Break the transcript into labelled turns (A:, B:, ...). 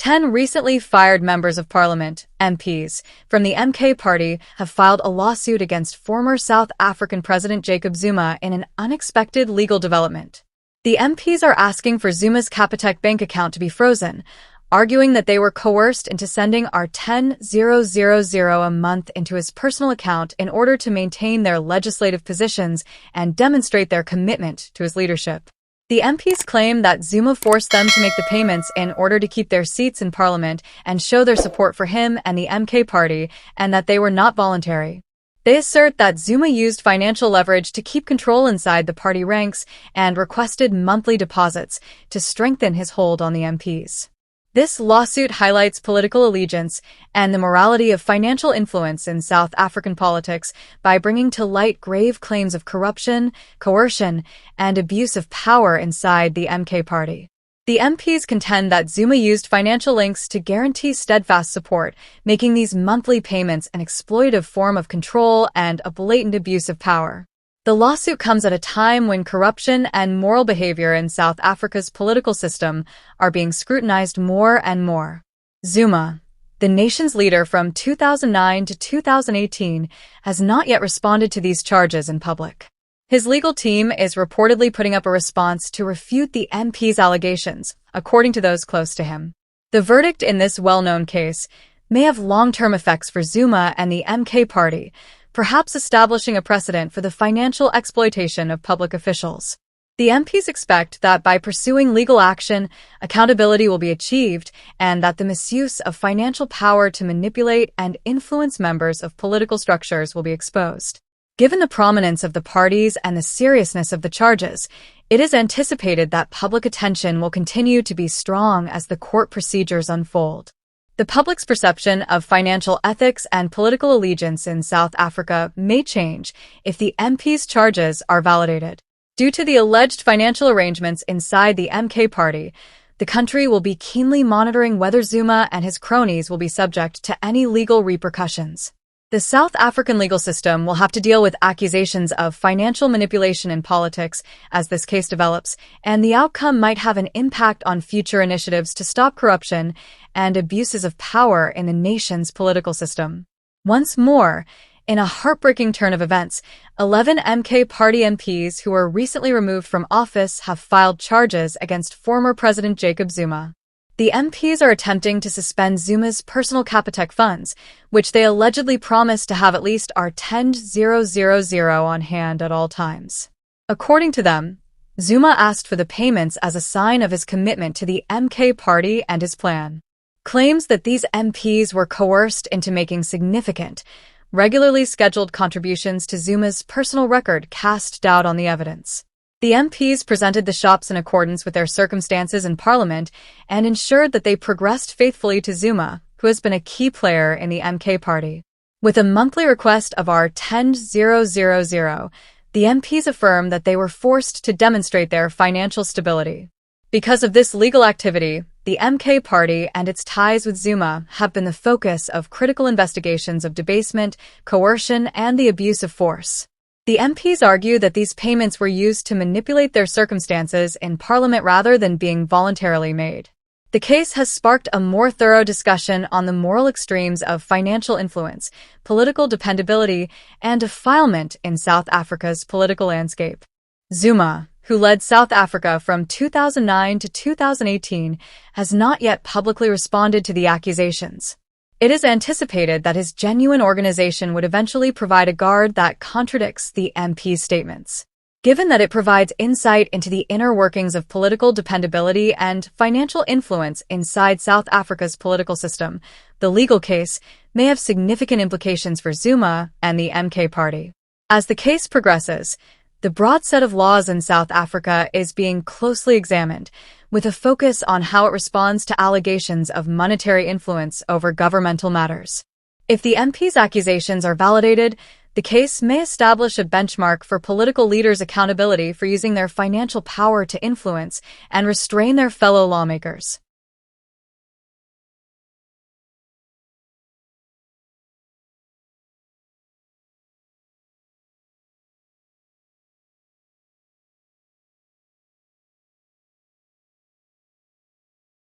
A: 10 recently fired members of parliament, MPs, from the MK Party have filed a lawsuit against former South African President Jacob Zuma in an unexpected legal development. The MPs are asking for Zuma's Capitec bank account to be frozen, arguing that they were coerced into sending R10,000 a month into his personal account in order to maintain their legislative positions and demonstrate their commitment to his leadership. The MPs claim that Zuma forced them to make the payments in order to keep their seats in parliament and show their support for him and the MK Party, and that they were not voluntary. They assert that Zuma used financial leverage to keep control inside the party ranks and requested monthly deposits to strengthen his hold on the MPs. This lawsuit highlights political allegiance and the morality of financial influence in South African politics by bringing to light grave claims of corruption, coercion, and abuse of power inside the MK Party. The MPs contend that Zuma used financial links to guarantee steadfast support, making these monthly payments an exploitative form of control and a blatant abuse of power. The lawsuit comes at a time when corruption and moral behavior in South Africa's political system are being scrutinized more and more. Zuma, the nation's leader from 2009 to 2018, has not yet responded to these charges in public. His legal team is reportedly putting up a response to refute the MP's allegations, according to those close to him. The verdict in this well-known case may have long-term effects for Zuma and the MK Party, perhaps establishing a precedent for the financial exploitation of public officials. The MPs expect that by pursuing legal action, accountability will be achieved and that the misuse of financial power to manipulate and influence members of political structures will be exposed. Given the prominence of the parties and the seriousness of the charges, it is anticipated that public attention will continue to be strong as the court procedures unfold. The public's perception of financial ethics and political allegiance in South Africa may change if the MP's charges are validated. Due to the alleged financial arrangements inside the MK Party, the country will be keenly monitoring whether Zuma and his cronies will be subject to any legal repercussions. The South African legal system will have to deal with accusations of financial manipulation in politics as this case develops, and the outcome might have an impact on future initiatives to stop corruption and abuses of power in the nation's political system. Once more, in a heartbreaking turn of events, 11 MK Party MPs who were recently removed from office have filed charges against former President Jacob Zuma. The MPs are attempting to suspend Zuma's personal Capitec funds, which they allegedly promised to have at least R10,000 on hand at all times. According to them, Zuma asked for the payments as a sign of his commitment to the MK Party and his plan. Claims that these MPs were coerced into making significant, regularly scheduled contributions to Zuma's personal record cast doubt on the evidence. The MPs presented the shops in accordance with their circumstances in Parliament and ensured that they progressed faithfully to Zuma, who has been a key player in the MK Party. With a monthly request of R10,000, the MPs affirm that they were forced to demonstrate their financial stability. Because of this legal activity, the MK Party and its ties with Zuma have been the focus of critical investigations of debasement, coercion, and the abuse of force. The MPs argue that these payments were used to manipulate their circumstances in Parliament rather than being voluntarily made. The case has sparked a more thorough discussion on the moral extremes of financial influence, political dependability, and defilement in South Africa's political landscape. Zuma, who led South Africa from 2009 to 2018, has not yet publicly responded to the accusations. It is anticipated that his genuine organization would eventually provide a guard that contradicts the MP's statements. Given that it provides insight into the inner workings of political dependability and financial influence inside South Africa's political system, the legal case may have significant implications for Zuma and the MK Party. As the case progresses, the broad set of laws in South Africa is being closely examined, with a focus on how it responds to allegations of monetary influence over governmental matters. If the MP's accusations are validated, the case may establish a benchmark for political leaders' accountability for using their financial power to influence and restrain their fellow lawmakers.